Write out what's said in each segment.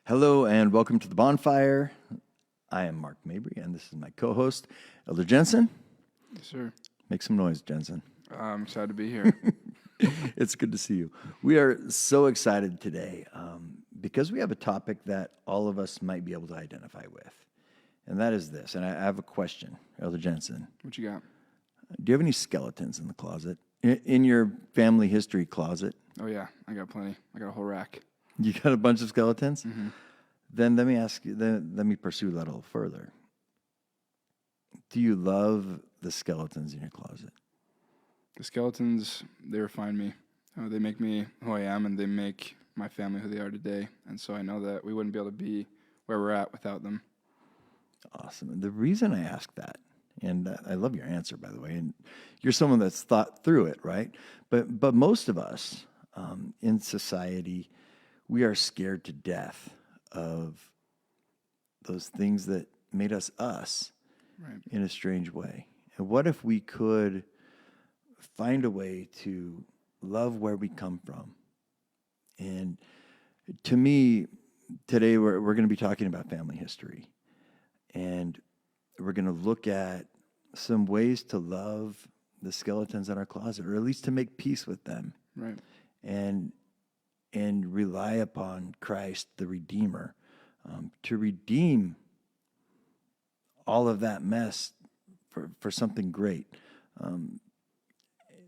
Hello and welcome to the Bonfire. I am Mark Mabry and this is my co-host, Elder Jensen. Yes, sir. Make some noise, Jensen. I'm excited to be here. It's good to see you. We are so excited today because we have a topic that all of us might be able to identify with. And that is this. And I have a question, Elder Jensen. What you got? Do you have any skeletons in the closet? In your family history closet? Oh, yeah. I got plenty. I got a whole rack. You got a bunch of skeletons? Mm-hmm. Then let me ask you, let me pursue that a little further. Do you love the skeletons in your closet? The skeletons, they refine me. They make me who I am, and they make my family who they are today. And so I know that we wouldn't be able to be where we're at without them. Awesome. And the reason I ask that, and I love your answer, by the way, and you're someone that's thought through it, right? But most of us in society, we are scared to death of those things that made us us, right, in a strange way. And what if we could find a way to love where we come from? And to me, today we're going to be talking about family history. And we're going to look at some ways to love the skeletons in our closet, or at least to make peace with them. Right. And rely upon Christ, the Redeemer, to redeem all of that mess for something great.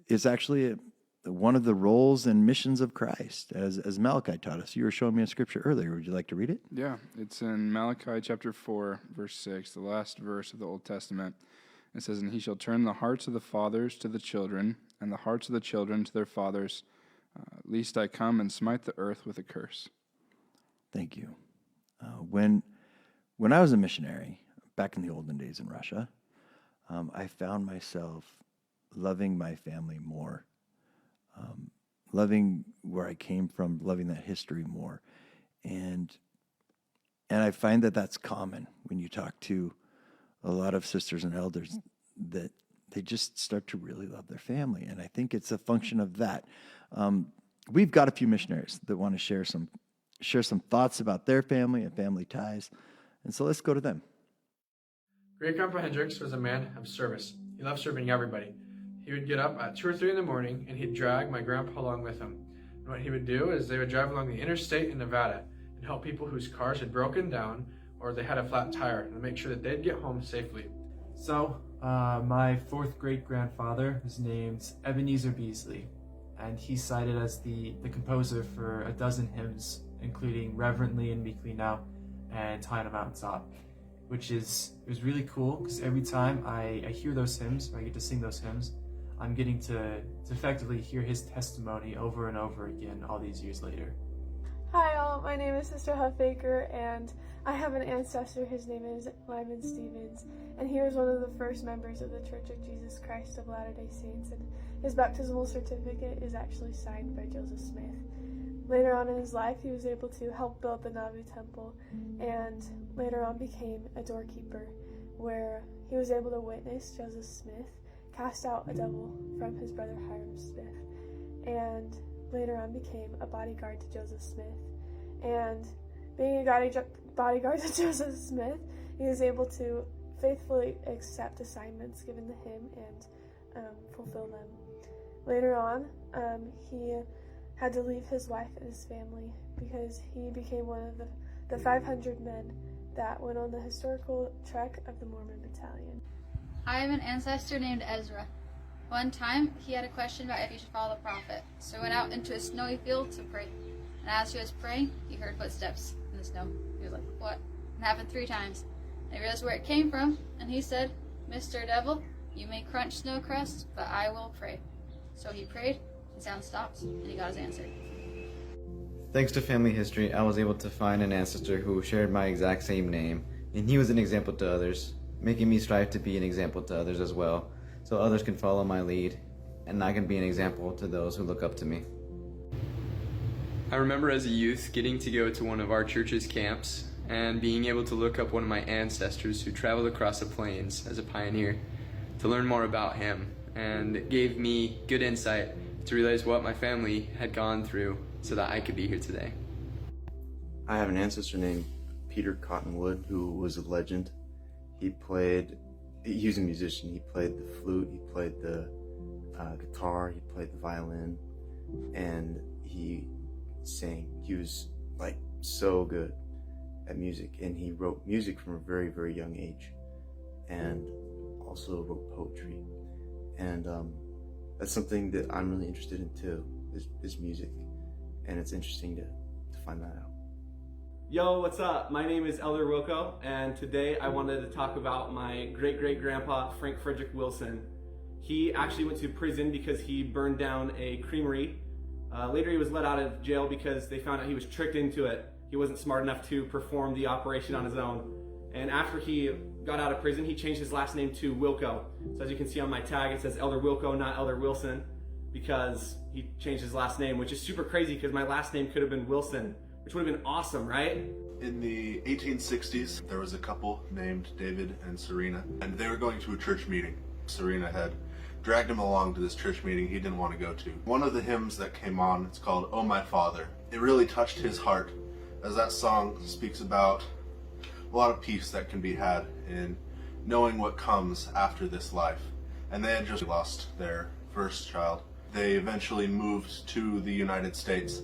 It's actually one of the roles and missions of Christ, as Malachi taught us. You were showing me a scripture earlier. Would you like to read it? Yeah, it's in Malachi chapter 4, verse 6, the last verse of the Old Testament. It says, "And he shall turn the hearts of the fathers to the children, and the hearts of the children to their fathers, lest I come and smite the earth with a curse." Thank you. When I was a missionary back in the olden days in Russia, I found myself loving my family more, loving where I came from, loving that history more, and I find that that's common when you talk to a lot of sisters and elders, that they just start to really love their family, and I think it's a function of that. We've got a few missionaries that want to share some thoughts about their family and family ties, and so let's go to them. Great Grandpa Hendricks was a man of service. He loved serving everybody. He would get up at 2 or 3 in the morning and he'd drag my grandpa along with him. And what he would do is they would drive along the interstate in Nevada and help people whose cars had broken down or they had a flat tire and make sure that they'd get home safely. So, my fourth great-grandfather was named Ebenezer Beasley, and he's cited as the composer for a dozen hymns, including Reverently and Meekly Now and High on a Mountaintop, which it was really cool because every time I hear those hymns, or I get to sing those hymns, I'm getting to effectively hear his testimony over and over again all these years later. Hi all, my name is Sister Huffaker, and I have an ancestor. His name is Lyman Stevens, and he was one of the first members of the Church of Jesus Christ of Latter-day Saints, and his baptismal certificate is actually signed by Joseph Smith. Later on in his life, he was able to help build the Nauvoo Temple, and later on became a doorkeeper, where he was able to witness Joseph Smith cast out a devil from his brother Hiram Smith, and later on became a bodyguard to Joseph Smith. And being a bodyguard to Joseph Smith, he was able to faithfully accept assignments given to him and fulfill them. Later on, he had to leave his wife and his family because he became one of the 500 men that went on the historical trek of the Mormon Battalion. I have an ancestor named Ezra. One time, he had a question about if he should follow the prophet, so he went out into a snowy field to pray. And as he was praying, he heard footsteps in the snow. He was like, "What?" It happened 3 times. And he realized where it came from, and he said, "Mr. Devil, you may crunch snow crust, but I will pray." So he prayed, the sound stopped, and he got his answer. Thanks to family history, I was able to find an ancestor who shared my exact same name, and he was an example to others, making me strive to be an example to others as well, so others can follow my lead, and I can be an example to those who look up to me. I remember as a youth getting to go to one of our church's camps and being able to look up one of my ancestors who traveled across the plains as a pioneer to learn more about him, and it gave me good insight to realize what my family had gone through so that I could be here today. I have an ancestor named Peter Cottonwood who was a legend. He was a musician. He played the flute, he played the guitar, he played the violin, and he sang. He was like so good at music, and he wrote music from a very, very young age, and also wrote poetry. And that's something that I'm really interested in too, is music, and it's interesting to find that out. Yo, what's up? My name is Elder Wilco, and today I wanted to talk about my great-great-grandpa, Frank Frederick Wilson. He actually went to prison because he burned down a creamery. Later he was let out of jail because they found out he was tricked into it. He wasn't smart enough to perform the operation on his own. And after he got out of prison, he changed his last name to Wilco. So as you can see on my tag, it says Elder Wilco, not Elder Wilson, because he changed his last name, which is super crazy because my last name could have been Wilson, which would have been awesome, right? In the 1860s, there was a couple named David and Serena, and they were going to a church meeting. Serena had dragged him along to this church meeting he didn't want to go to. One of the hymns that came on, it's called "Oh My Father." It really touched his heart, as that song speaks about a lot of peace that can be had in knowing what comes after this life. And they had just lost their first child. They eventually moved to the United States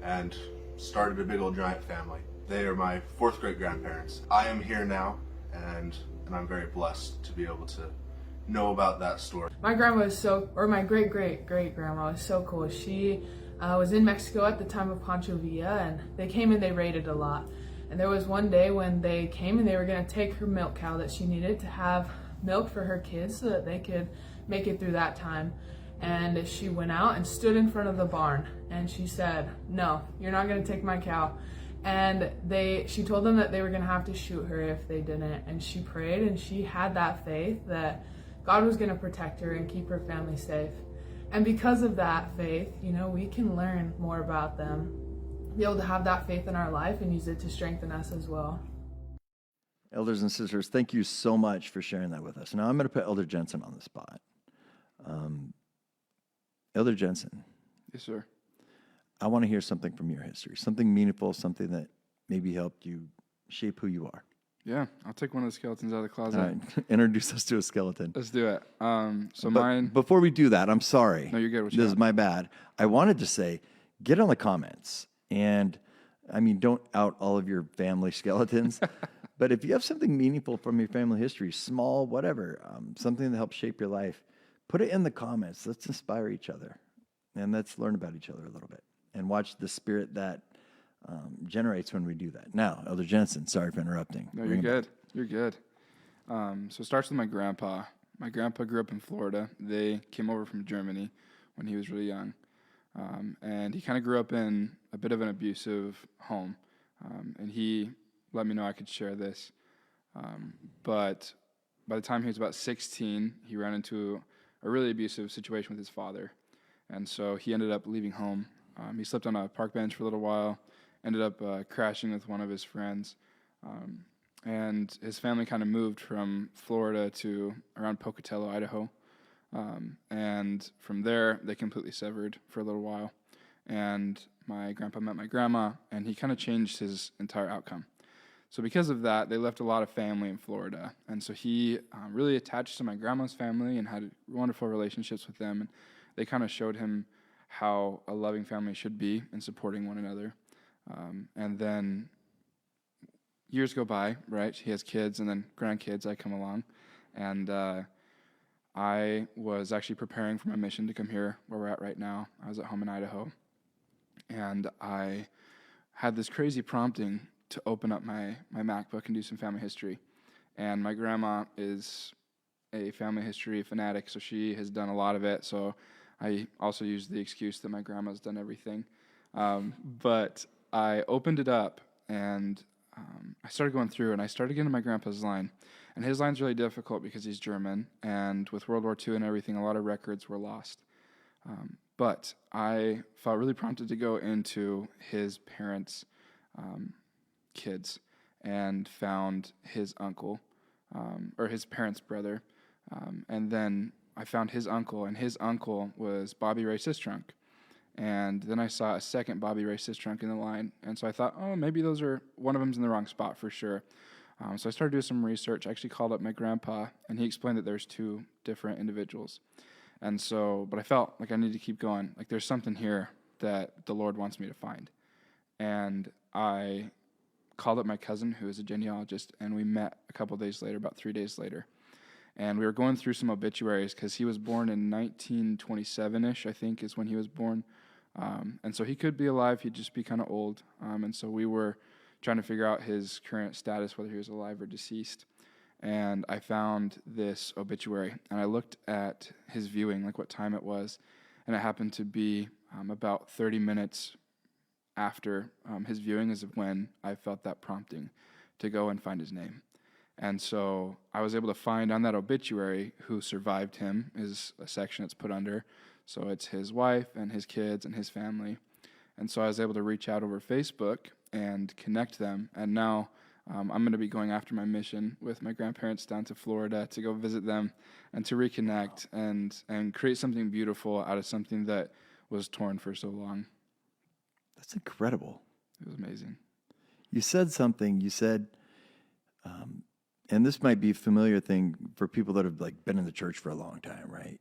and started a big old giant family. They are my fourth great grandparents. I am here now, and I'm very blessed to be able to know about that story. My grandma was my great grandma was so cool. She was in Mexico at the time of Pancho Villa, and they came and they raided a lot. And there was one day when they came and they were going to take her milk cow that she needed to have milk for her kids so that they could make it through that time. And she went out and stood in front of the barn, and she said, "No, you're not going to take my cow." And she told them that they were going to have to shoot her if they didn't. And she prayed, and she had that faith that God was going to protect her and keep her family safe. And because of that faith, we can learn more about them, be able to have that faith in our life and use it to strengthen us as well. Elders and sisters, thank you so much for sharing that with us. Now I'm going to put Elder Jensen on the spot. Elder Jensen. Yes, sir. I want to hear something from your history, something meaningful, something that maybe helped you shape who you are. Yeah, I'll take one of the skeletons out of the closet. All right, introduce us to a skeleton. Let's do it. But before we do that, I'm sorry. No, you're good. This is my bad. I wanted to say, get on the comments. And, don't out all of your family skeletons. But if you have something meaningful from your family history, small, whatever, something that helps shape your life, put it in the comments. Let's inspire each other. And let's learn about each other a little bit. And watch the spirit that generates when we do that. Now, Elder Jensen, sorry for interrupting. No, you're good. You're good. So it starts with my grandpa. My grandpa grew up in Florida. They came over from Germany when he was really young. And he kind of grew up in a bit of an abusive home. And he let me know I could share this. But by the time he was about 16, he ran into a really abusive situation with his father. And so he ended up leaving home. He slept on a park bench for a little while, ended up crashing with one of his friends. And his family kind of moved from Florida to around Pocatello, Idaho. And from there, they completely severed for a little while. And my grandpa met my grandma, and he kind of changed his entire outcome. So because of that, they left a lot of family in Florida. And so he really attached to my grandma's family and had wonderful relationships with them. And they kind of showed him how a loving family should be in supporting one another. And then years go by, right? He has kids and then grandkids. I come along. And I was actually preparing for my mission to come here where we're at right now. I was at home in Idaho. And I had this crazy prompting to open up my MacBook and do some family history. And my grandma is a family history fanatic, so she has done a lot of it. So I also used the excuse that my grandma's done everything. But I opened it up, and I started going through, and I started getting to my grandpa's line. And his line's really difficult because he's German, and with World War II and everything, a lot of records were lost. But I felt really prompted to go into his parents' kids and found his uncle, or his parents' brother. And then I found his uncle, and his uncle was Bobby Ray Sistrunk. And then I saw a second Bobby Ray Sistrunk in the line. And so I thought, oh, maybe one of them's in the wrong spot for sure. So I started doing some research. I actually called up my grandpa, and he explained that there's two different individuals. And so, but I felt like I needed to keep going. Like there's something here that the Lord wants me to find. And I called up my cousin, who is a genealogist, and we met a couple days later, about 3 days later. And we were going through some obituaries because he was born in 1927-ish, I think, is when he was born. And so he could be alive. He'd just be kind of old. And so we were trying to figure out his current status, whether he was alive or deceased. And I found this obituary, and I looked at his viewing, like what time it was, and it happened to be about 30 minutes after his viewing is when I felt that prompting to go and find his name. And so I was able to find on that obituary who survived him is a section it's put under. So it's his wife and his kids and his family. And so I was able to reach out over Facebook and connect them. And now I'm going to be going after my mission with my grandparents down to Florida to go visit them and to reconnect and create something beautiful out of something that was torn for so long. That's incredible. It was amazing. You said something. You said, and this might be a familiar thing for people that have like been in the church for a long time, right?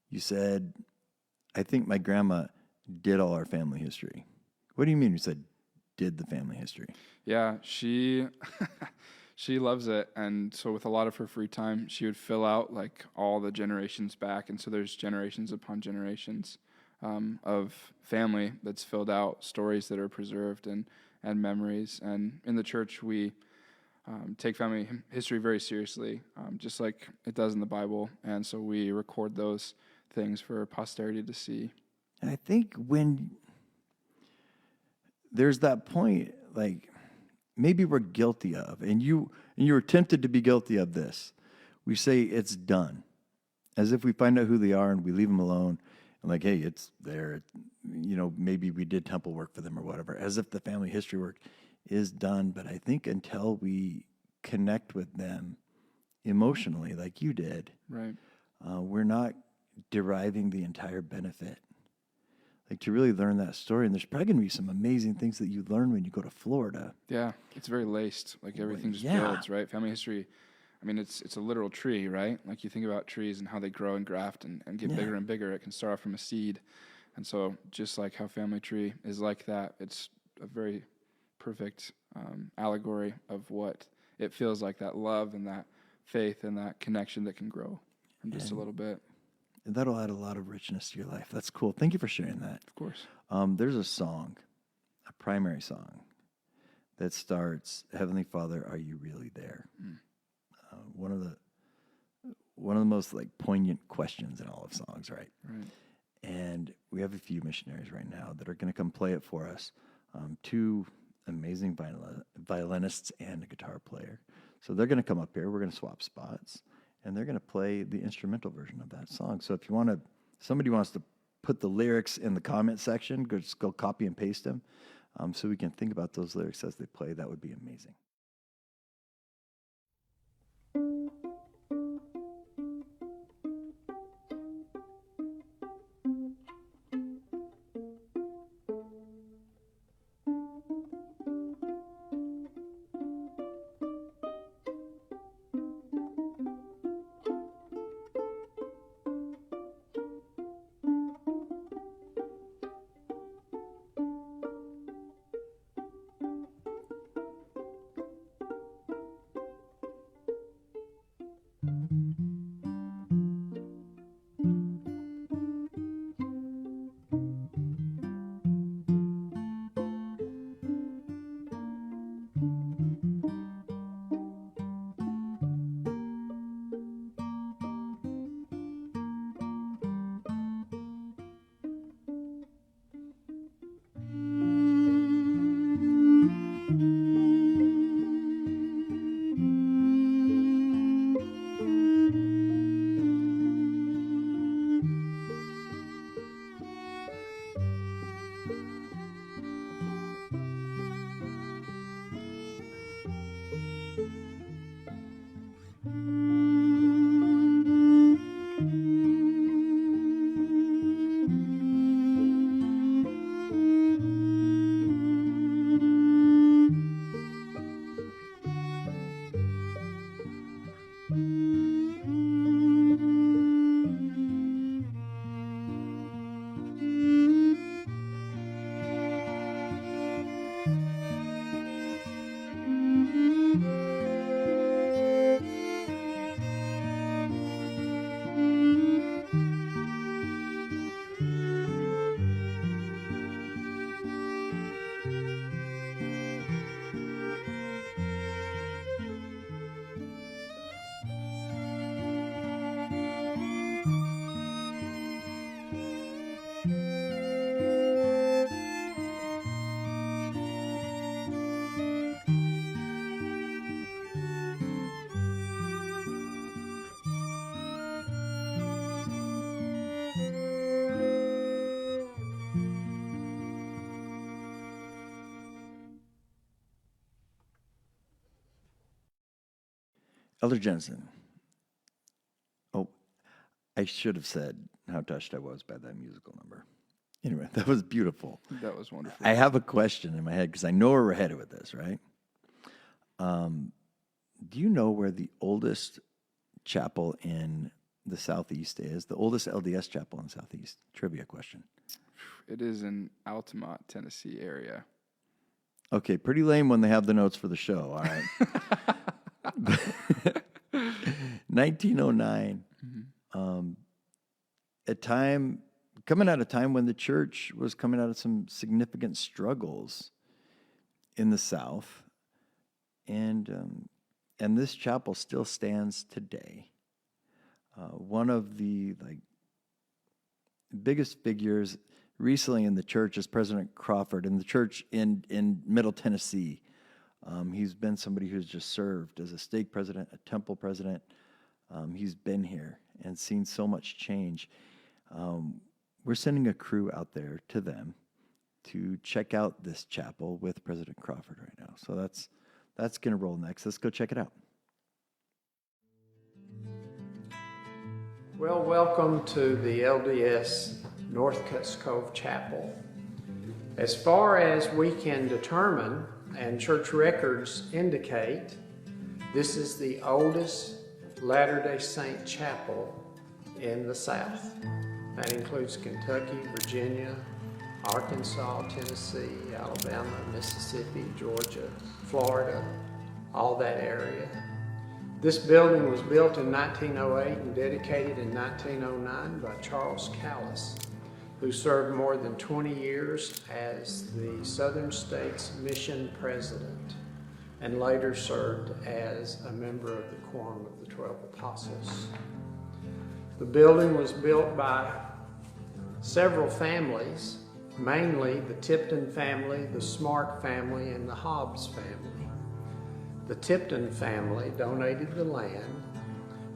You said, I think my grandma did all our family history. What do you mean you said did the family history? Yeah, she loves it. And so with a lot of her free time, she would fill out like all the generations back. And so there's generations upon generations of family that's filled out, stories that are preserved and memories. And in the church, we take family history very seriously, just like it does in the Bible. And so we record those things for posterity to see. And I think when there's that point, like maybe we're guilty of, and you were tempted to be guilty of this. We say it's done, as if we find out who they are and we leave them alone. And like, hey, it's there. Maybe we did temple work for them or whatever, as if the family history work is done. But I think until we connect with them emotionally, like you did, right, we're not deriving the entire benefit. Like to really learn that story, and there's probably going to be some amazing things that you learn when you go to Florida. Yeah, it's very laced. Like everything just Yeah. builds, right? Family history. I mean, it's a literal tree, right? Like you think about trees and how they grow and graft and get Yeah. bigger and bigger. It can start off from a seed. And so just like how family tree is like that, it's a very perfect allegory of what it feels like, that love and that faith and that connection that can grow from just a little bit. And that'll add a lot of richness to your life. That's cool. Thank you for sharing that. Of course. There's a song, a primary song, that starts, Heavenly Father, are you really there? One of the most like poignant questions in all of songs, right? Right. And we have a few missionaries right now that are going to come play it for us. Two amazing violinists and a guitar player. So they're going to come up here. We're going to swap spots, and they're going to play the instrumental version of that song. So if somebody wants to put the lyrics in the comment section, just go copy and paste them, so we can think about those lyrics as they play. That would be amazing. Elder Jensen. Oh, I should have said how touched I was by that musical number. Anyway, that was beautiful. That was wonderful. I have a question in my head because I know where we're headed with this, right? Do you know where the oldest chapel in the Southeast is? The oldest LDS chapel in the Southeast? Trivia question. It is in Altamont, Tennessee area. Okay, pretty lame when they have the notes for the show, all right? 1909. Coming out of time when the church was coming out of some significant struggles in the South. And this chapel still stands today. One of the biggest figures recently in the church is President Crawford in the church in Middle Tennessee. He's been somebody who's just served as a stake president, a temple president. He's been here and seen so much change. We're sending a crew out there to them to check out this chapel with President Crawford right now. So that's going to roll next. Let's go check it out. Well, welcome to the LDS North Cuts Cove Chapel. As far as we can determine, and church records indicate, this is the oldest Latter-day Saint chapel in the South. That includes Kentucky, Virginia, Arkansas, Tennessee, Alabama, Mississippi, Georgia, Florida, all that area. This building was built in 1908 and dedicated in 1909 by Charles Callis, who served more than 20 years as the Southern States Mission President and later served as a member of the Quorum of the 12 Apostles. The building was built by several families, mainly the Tipton family, the Smart family, and the Hobbs family. The Tipton family donated the land,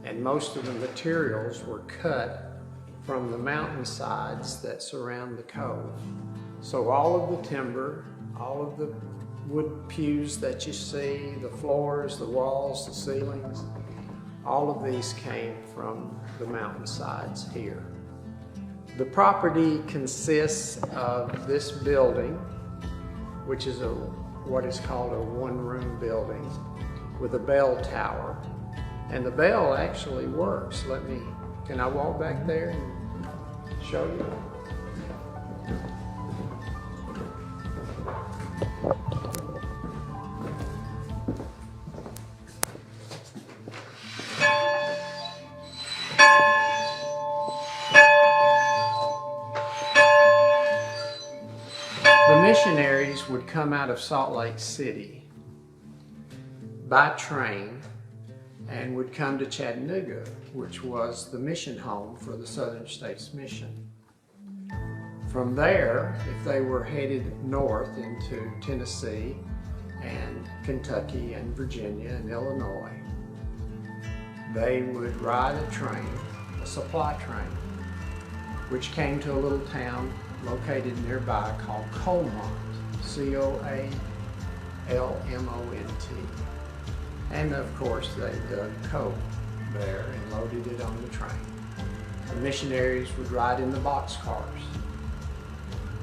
and most of the materials were cut from the mountainsides that surround the cove. So all of the timber, all of the wood pews that you see, the floors, the walls, the ceilings, all of these came from the mountainsides here. The property consists of this building, which is what is called a one-room building with a bell tower. And the bell actually works. Can I walk back there and show you? The missionaries would come out of Salt Lake City by train and would come to Chattanooga, which was the mission home for the Southern States Mission. From there, if they were headed north into Tennessee and Kentucky and Virginia and Illinois, they would ride a train, a supply train, which came to a little town located nearby called Colmont, C-O-A-L-M-O-N-T. And of course they dug coal there and loaded it on the train. The missionaries would ride in the boxcars,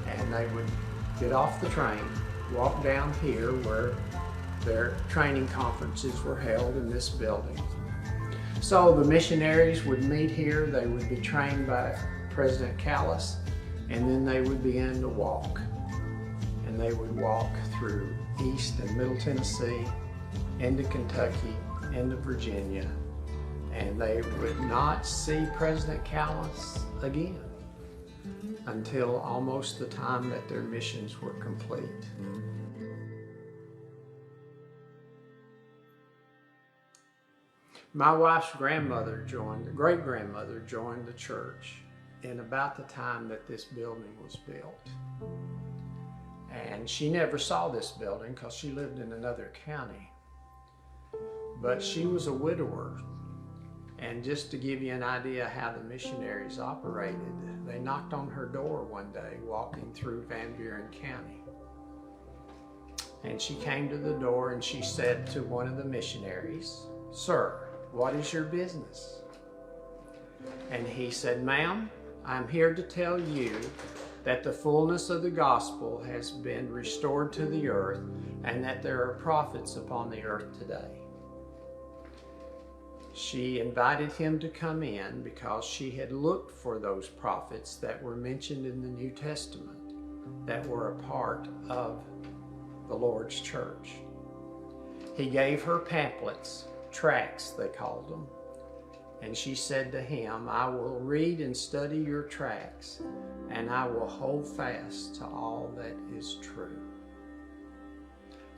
and they would get off the train, walk down here where their training conferences were held in this building. So the missionaries would meet here, they would be trained by President Callis, and then they would begin to walk. And they would walk through East and Middle Tennessee, into Kentucky, into Virginia, and they would not see President Callis again until almost the time that their missions were complete. My wife's great-grandmother joined the church in about the time that this building was built. And she never saw this building because she lived in another county. But she was a widower. And just to give you an idea how the missionaries operated, they knocked on her door one day walking through Van Buren County. And she came to the door and she said to one of the missionaries, "Sir, What is your business? And he said, Ma'am, I'm here to tell you that the fullness of the gospel has been restored to the earth and that there are prophets upon the earth today. She invited him to come in because she had looked for those prophets that were mentioned in the New Testament that were a part of the Lord's church. He gave her pamphlets, tracts they called them, and she said to him, I will read and study your tracts, and I will hold fast to all that is true.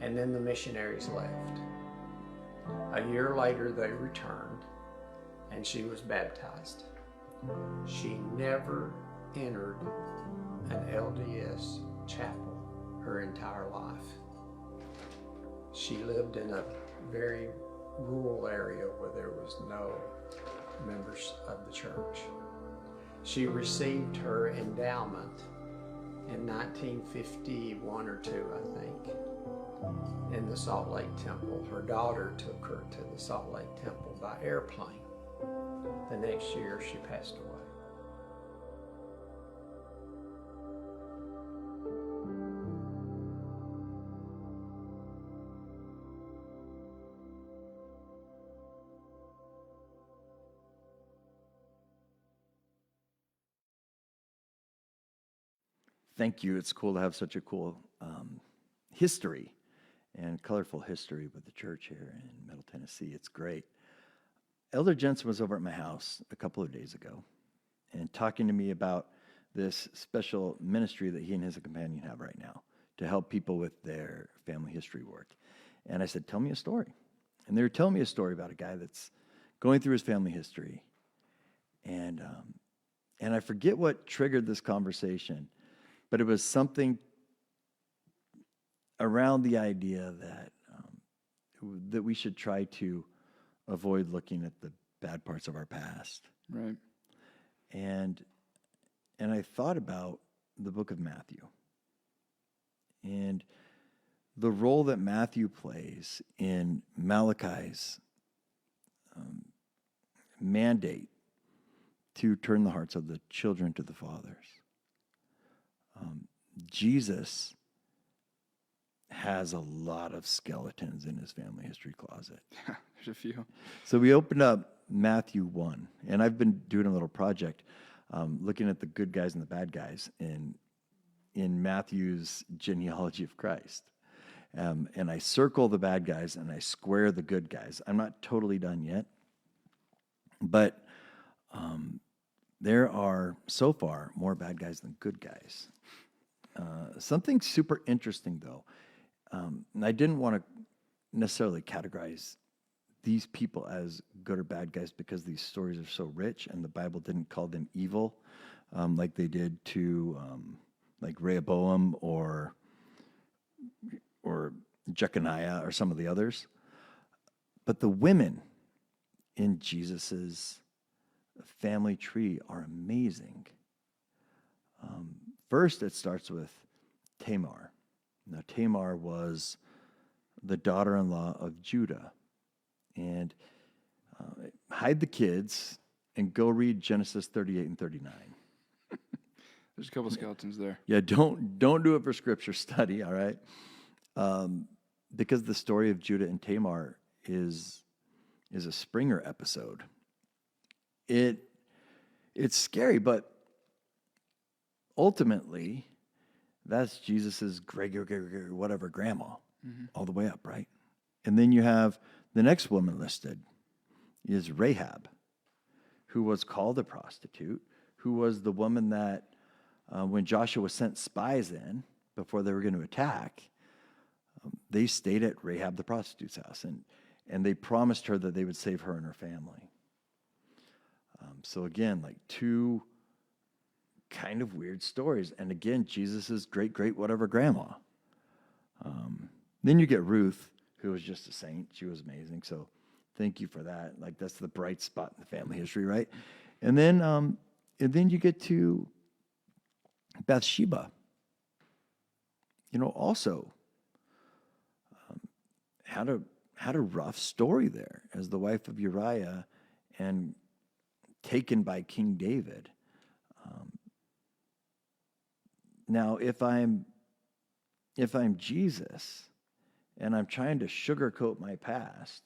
And then the missionaries left. A year later, they returned, and she was baptized. She never entered an LDS chapel her entire life. She lived in a very rural area where there was no members of the church. She received her endowment in 1951 or 2, I think, in the Salt Lake Temple. Her daughter took her to the Salt Lake Temple by airplane. The next year, she passed away. Thank you. It's cool to have such a cool history and colorful history with the church here in Middle Tennessee. It's great. Elder Jensen was over at my house a couple of days ago and talking to me about this special ministry that he and his companion have right now to help people with their family history work. And I said, tell me a story. And they were telling me a story about a guy that's going through his family history. And I forget what triggered this conversation, but it was something around the idea that we should try to avoid looking at the bad parts of our past. Right. And I thought about the book of Matthew and the role that Matthew plays in Malachi's mandate to turn the hearts of the children to the fathers. Jesus has a lot of skeletons in his family history closet. Yeah, there's a few. So we opened up Matthew 1, and I've been doing a little project looking at the good guys and the bad guys in Matthew's genealogy of Christ. And I circle the bad guys and I square the good guys. I'm not totally done yet, but there are so far more bad guys than good guys. Something super interesting, though, and I didn't want to necessarily categorize these people as good or bad guys because these stories are so rich, and the Bible didn't call them evil like they did to like Rehoboam or Jeconiah or some of the others. But the women in Jesus's family tree are amazing. First, it starts with Tamar. Now, Tamar was the daughter-in-law of Judah. And hide the kids and go read Genesis 38 and 39. There's a couple skeletons there. Yeah, don't do it for scripture study, all right? Because the story of Judah and Tamar is a Springer episode. It's scary, but ultimately, that's Jesus's whatever grandma, all the way up, right? And then you have the next woman listed is Rahab, who was called a prostitute, who was the woman that when Joshua sent spies in before they were going to attack, they stayed at Rahab the prostitute's house, and they promised her that they would save her and her family. So again, like two kind of weird stories. And again, Jesus's great whatever grandma. Then you get Ruth, who was just a saint. She was amazing. So thank you for that. Like that's the bright spot in the family history, right? And then you get to Bathsheba. Also had a rough story there as the wife of Uriah and taken by King David. Now, if I'm Jesus and I'm trying to sugarcoat my past,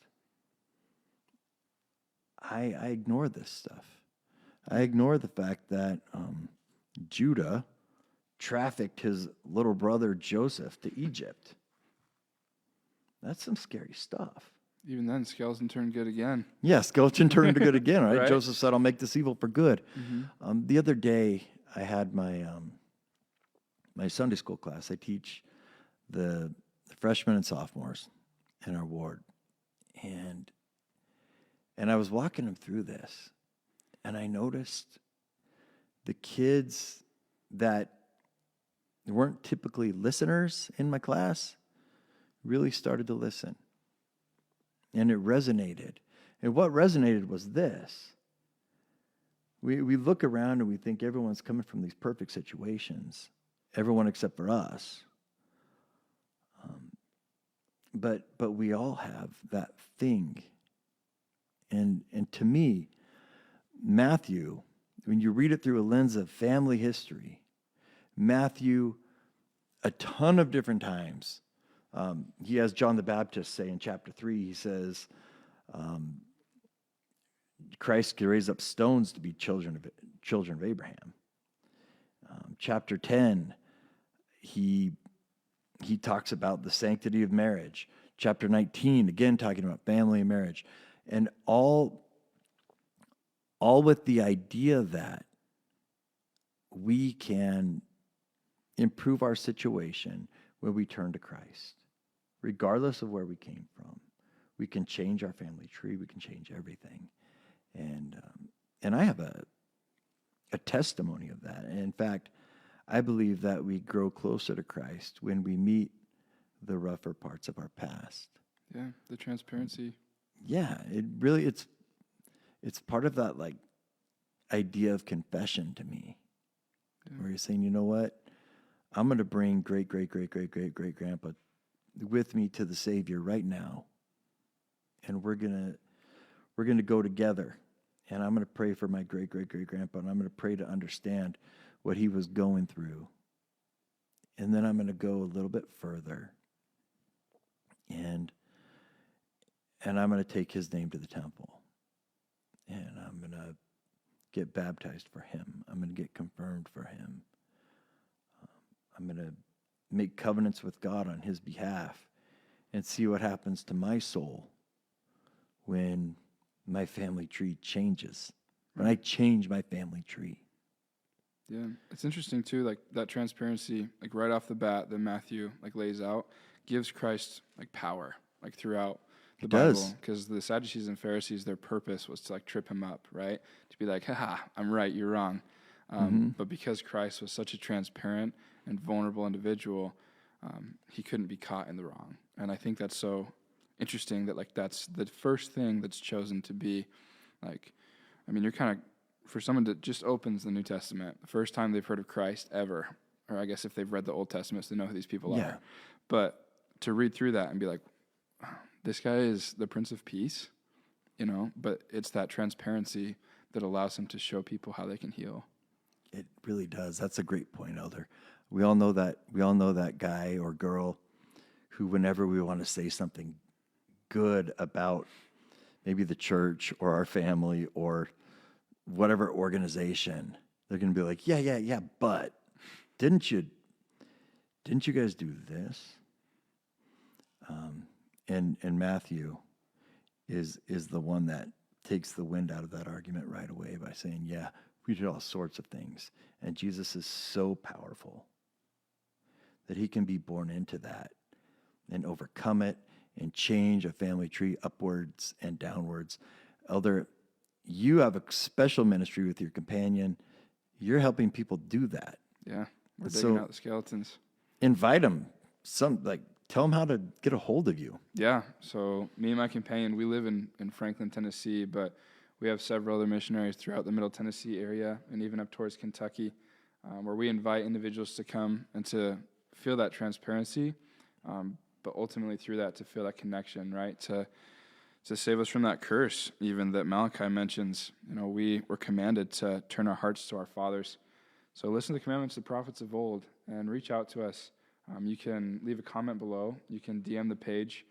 I ignore this stuff. I ignore the fact that Judah trafficked his little brother Joseph to Egypt. That's some scary stuff. Even then, skeleton turned good again. Yeah, skeleton turned good again, right? Right? Joseph said, I'll make this evil for good. Mm-hmm. The other day, I had my my Sunday school class. I teach the freshmen and sophomores in our ward. And I was walking them through this, and I noticed the kids that weren't typically listeners in my class really started to listen. And it resonated. And what resonated was this. We look around and we think everyone's coming from these perfect situations, everyone except for us. But we all have that thing. And to me, Matthew, when you read it through a lens of family history, Matthew, a ton of different times, he has John the Baptist say in chapter 3, he says, Christ can raise up stones to be children of Abraham. Chapter 10, he talks about the sanctity of marriage. Chapter 19, again talking about family and marriage. And all with the idea that we can improve our situation when we turn to Christ, regardless of where we came from. We can change our family tree. We can change everything. And I have a testimony of that. And in fact, I believe that we grow closer to Christ when we meet the rougher parts of our past. Yeah, the transparency. Yeah, it's part of that like idea of confession to me, where you're saying, you know what, I'm going to bring great grandpa with me to the Savior right now, and we're gonna go together, and I'm going to pray for my great grandpa, and I'm going to pray to understand what he was going through, and then I'm going to go a little bit further, and I'm going to take his name to the temple. And I'm going to get baptized for him. I'm going to get confirmed for him. I'm going to make covenants with God on his behalf and see what happens to my soul when my family tree changes, when I change my family tree. Yeah, it's interesting too, like that transparency, like right off the bat that Matthew like lays out, gives Christ like power, like throughout the Bible, because the Sadducees and Pharisees, their purpose was to like trip him up, right? To be like, haha, I'm right, you're wrong. But because Christ was such a transparent and vulnerable individual, he couldn't be caught in the wrong. And I think that's so interesting that like that's the first thing that's chosen to be like, I mean, you're kind of, for someone that just opens the New Testament, the first time they've heard of Christ ever, or I guess if they've read the Old Testament, so they know who these people are. But to read through that and be like, this guy is the Prince of Peace, you know, but it's that transparency that allows him to show people how they can heal. It really does. That's a great point, Elder. We all know that guy or girl who, whenever we want to say something good about maybe the church or our family or whatever organization, they're going to be like, yeah, but didn't you guys do this? And Matthew is the one that takes the wind out of that argument right away by saying, yeah, we did all sorts of things. And Jesus is so powerful that he can be born into that and overcome it and change a family tree upwards and downwards. Elder, you have a special ministry with your companion. You're helping people do that. Yeah, we're digging out the skeletons. Invite them. Tell them how to get a hold of you. Yeah, so me and my companion, we live in Franklin, Tennessee, but we have several other missionaries throughout the Middle Tennessee area and even up towards Kentucky, where we invite individuals to come and to feel that transparency, but ultimately through that to feel that connection, right? To to save us from that curse, even that Malachi mentions. We were commanded to turn our hearts to our fathers. So listen to the commandments of the prophets of old and reach out to us. You can leave a comment below. You can DM the page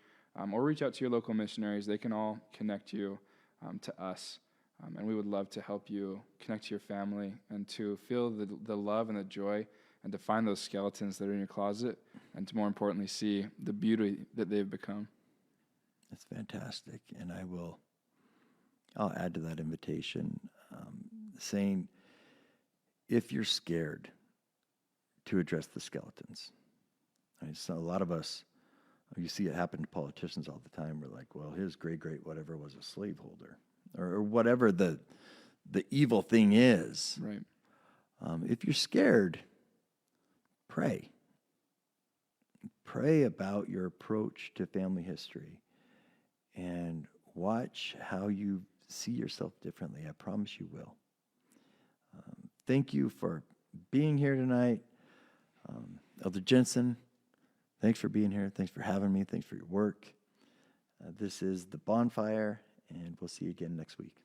or reach out to your local missionaries. They can all connect you to us. And we would love to help you connect to your family and to feel the love and the joy and to find those skeletons that are in your closet and to more importantly see the beauty that they've become. That's fantastic. And I'll add to that invitation, saying, if you're scared to address the skeletons, so a lot of us, you see it happen to politicians all the time. We're like, well, his great whatever was a slaveholder, or whatever the evil thing is. Right. If you're scared, pray. Pray about your approach to family history and watch how you see yourself differently. I promise you will. Thank you for being here tonight. Elder Jensen, thanks for being here. Thanks for having me. Thanks for your work. This is the Bonfire, and we'll see you again next week.